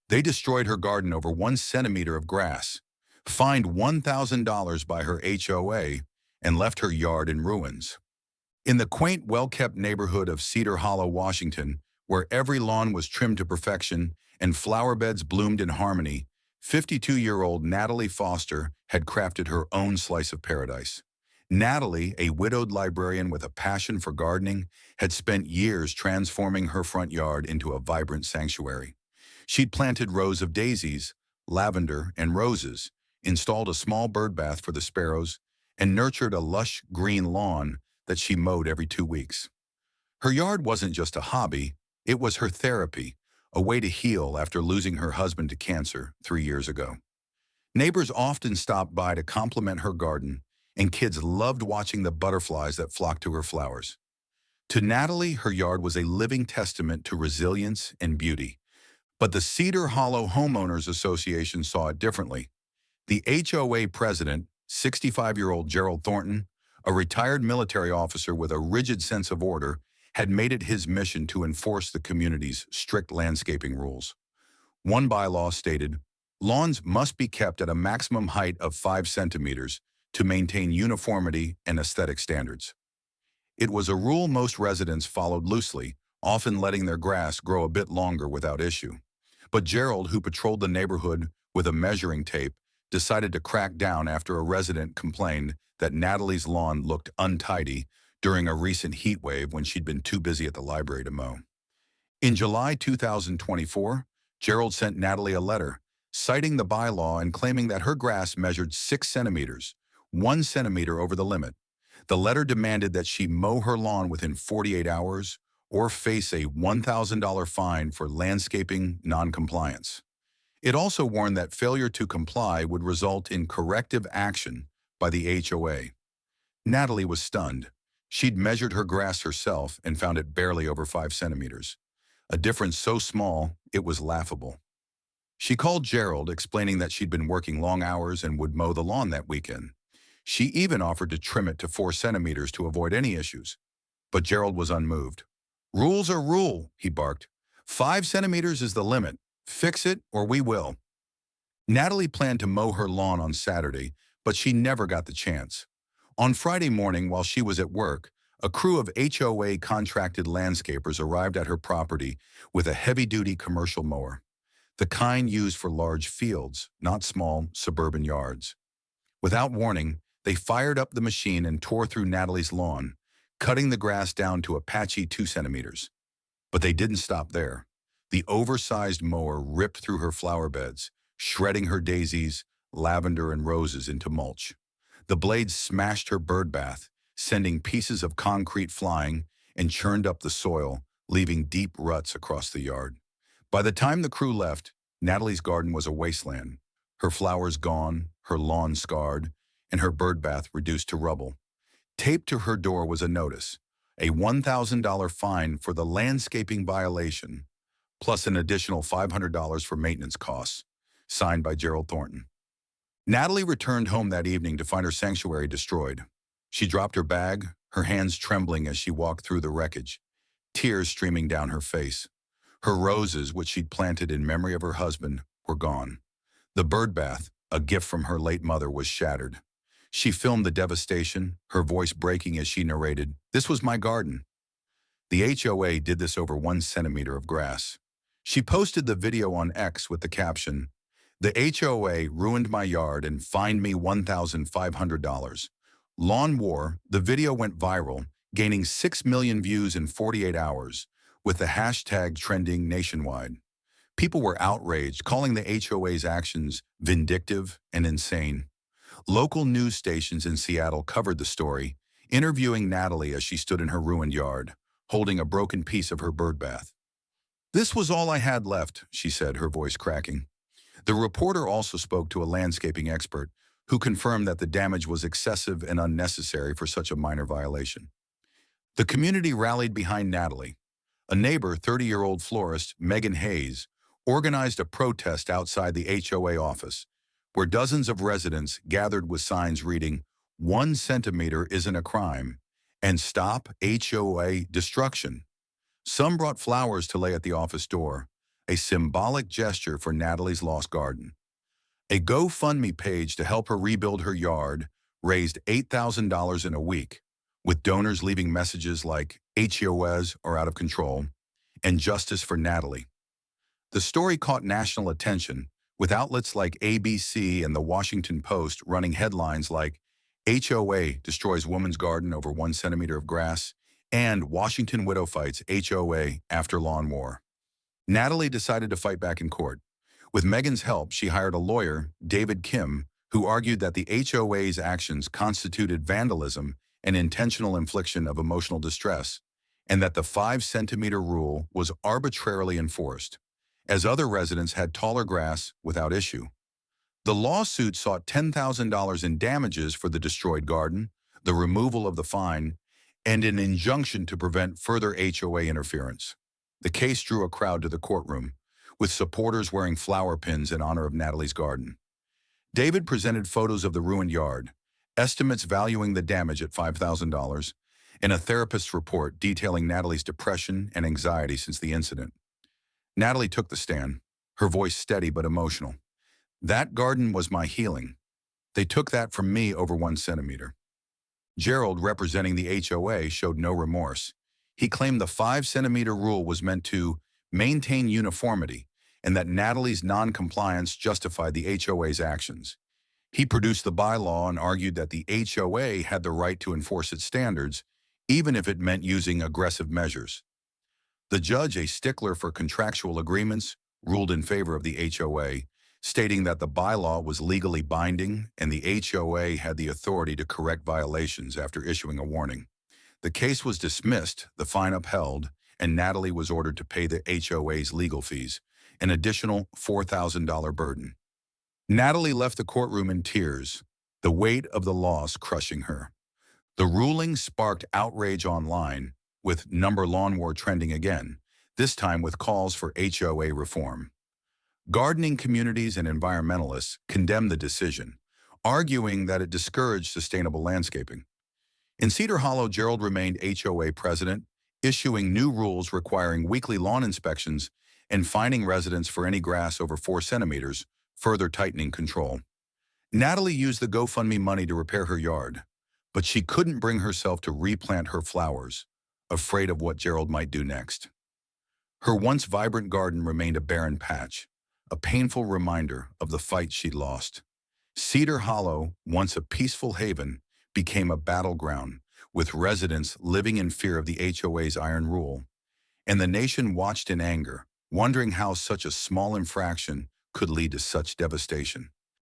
They destroyed her garden over 1 centimeter of grass, fined $1,000 by her HOA, and left her yard in ruins. In the quaint, well-kept neighborhood of Cedar Hollow, Washington, where every lawn was trimmed to perfection and flower beds bloomed in harmony, 52-year-old Natalie Foster had crafted her own slice of paradise. Natalie, a widowed librarian with a passion for gardening, had spent years transforming her front yard into a vibrant sanctuary. She'd planted rows of daisies, lavender, and roses, installed a small bird bath for the sparrows, and nurtured a lush green lawn that she mowed every 2 weeks. Her yard wasn't just a hobby, it was her therapy, a way to heal after losing her husband to cancer 3 years ago. Neighbors often stopped by to compliment her garden, and kids loved watching the butterflies that flocked to her flowers. To Natalie, her yard was a living testament to resilience and beauty. But the Cedar Hollow Homeowners Association saw it differently. The HOA president, 65-year-old Gerald Thornton, a retired military officer with a rigid sense of order, had made it his mission to enforce the community's strict landscaping rules. One bylaw stated, lawns must be kept at a maximum height of 5 centimeters to maintain uniformity and aesthetic standards. It was a rule most residents followed loosely, often letting their grass grow a bit longer without issue. But Gerald, who patrolled the neighborhood with a measuring tape, decided to crack down after a resident complained that Natalie's lawn looked untidy during a recent heat wave when she'd been too busy at the library to mow. In July 2024, Gerald sent Natalie a letter, citing the bylaw and claiming that her grass measured 6 centimeters, 1 centimeter over the limit. The letter demanded that she mow her lawn within 48 hours or face a $1,000 fine for landscaping noncompliance. It also warned that failure to comply would result in corrective action by the HOA. Natalie was stunned. She'd measured her grass herself and found it barely over 5 centimeters, a difference so small it was laughable. She called Gerald, explaining that she'd been working long hours and would mow the lawn that weekend. She even offered to trim it to 4 centimeters to avoid any issues. But Gerald was unmoved. "Rules are rule," he barked. "5 centimeters is the limit. Fix it or we will." Natalie planned to mow her lawn on Saturday, but she never got the chance. On Friday morning, while she was at work, a crew of HOA contracted landscapers arrived at her property with a heavy-duty commercial mower, the kind used for large fields, not small suburban yards. Without warning, they fired up the machine and tore through Natalie's lawn, cutting the grass down to a patchy 2 centimeters. But they didn't stop there. The oversized mower ripped through her flower beds, shredding her daisies, lavender, and roses into mulch. The blades smashed her bird bath, sending pieces of concrete flying, and churned up the soil, leaving deep ruts across the yard. By the time the crew left, Natalie's garden was a wasteland, her flowers gone, her lawn scarred, and her bird bath reduced to rubble. Taped to her door was a notice, a $1,000 fine for the landscaping violation, plus an additional $500 for maintenance costs, signed by Gerald Thornton. Natalie returned home that evening to find her sanctuary destroyed. She dropped her bag, her hands trembling as she walked through the wreckage, tears streaming down her face. Her roses, which she'd planted in memory of her husband, were gone. The bird bath, a gift from her late mother, was shattered. She filmed the devastation, her voice breaking as she narrated, "This was my garden." The HOA did this over 1 centimeter of grass. She posted the video on X with the caption, "The HOA ruined my yard and fined me $1,500. Lawn War." The video went viral, gaining 6 million views in 48 hours, with the hashtag trending nationwide. People were outraged, calling the HOA's actions vindictive and insane. Local news stations in Seattle covered the story, interviewing Natalie as she stood in her ruined yard, holding a broken piece of her bird bath. "This was all I had left," she said, her voice cracking. The reporter also spoke to a landscaping expert who confirmed that the damage was excessive and unnecessary for such a minor violation. The community rallied behind Natalie. A neighbor, 30-year-old florist Megan Hayes, organized a protest outside the HOA office, where dozens of residents gathered with signs reading, "1 centimeter isn't a crime," and "Stop HOA destruction." Some brought flowers to lay at the office door. a symbolic gesture for Natalie's lost garden. A GoFundMe page to help her rebuild her yard raised $8,000 in a week, with donors leaving messages like HOAs are out of control and justice for Natalie. The story caught national attention, with outlets like ABC and the Washington Post running headlines like HOA destroys woman's garden over 1 centimeter of grass and Washington widow fights HOA after lawn war. Natalie decided to fight back in court. With Megan's help, she hired a lawyer, David Kim, who argued that the HOA's actions constituted vandalism and intentional infliction of emotional distress, and that the 5 centimeter rule was arbitrarily enforced, as other residents had taller grass without issue. The lawsuit sought $10,000 in damages for the destroyed garden, the removal of the fine, and an injunction to prevent further HOA interference. The case drew a crowd to the courtroom, with supporters wearing flower pins in honor of Natalie's garden. David presented photos of the ruined yard, estimates valuing the damage at $5,000, and a therapist's report detailing Natalie's depression and anxiety since the incident. Natalie took the stand, her voice steady but emotional. "That garden was my healing. They took that from me over 1 centimeter." Gerald, representing the HOA, showed no remorse. He claimed the 5 centimeter rule was meant to maintain uniformity and that Natalie's non-compliance justified the HOA's actions. He produced the bylaw and argued that the HOA had the right to enforce its standards, even if it meant using aggressive measures. The judge, a stickler for contractual agreements, ruled in favor of the HOA, stating that the bylaw was legally binding and the HOA had the authority to correct violations after issuing a warning. The case was dismissed, the fine upheld, and Natalie was ordered to pay the HOA's legal fees, an additional $4,000 burden. Natalie left the courtroom in tears, the weight of the loss crushing her. The ruling sparked outrage online, with number lawn war trending again, this time with calls for HOA reform. Gardening communities and environmentalists condemned the decision, arguing that it discouraged sustainable landscaping. In Cedar Hollow, Gerald remained HOA president, issuing new rules requiring weekly lawn inspections and fining residents for any grass over 4 centimeters, further tightening control. Natalie used the GoFundMe money to repair her yard, but she couldn't bring herself to replant her flowers, afraid of what Gerald might do next. Her once vibrant garden remained a barren patch, a painful reminder of the fight she'd lost. Cedar Hollow, once a peaceful haven, became a battleground, with residents living in fear of the HOA's iron rule. And the nation watched in anger, wondering how such a small infraction could lead to such devastation.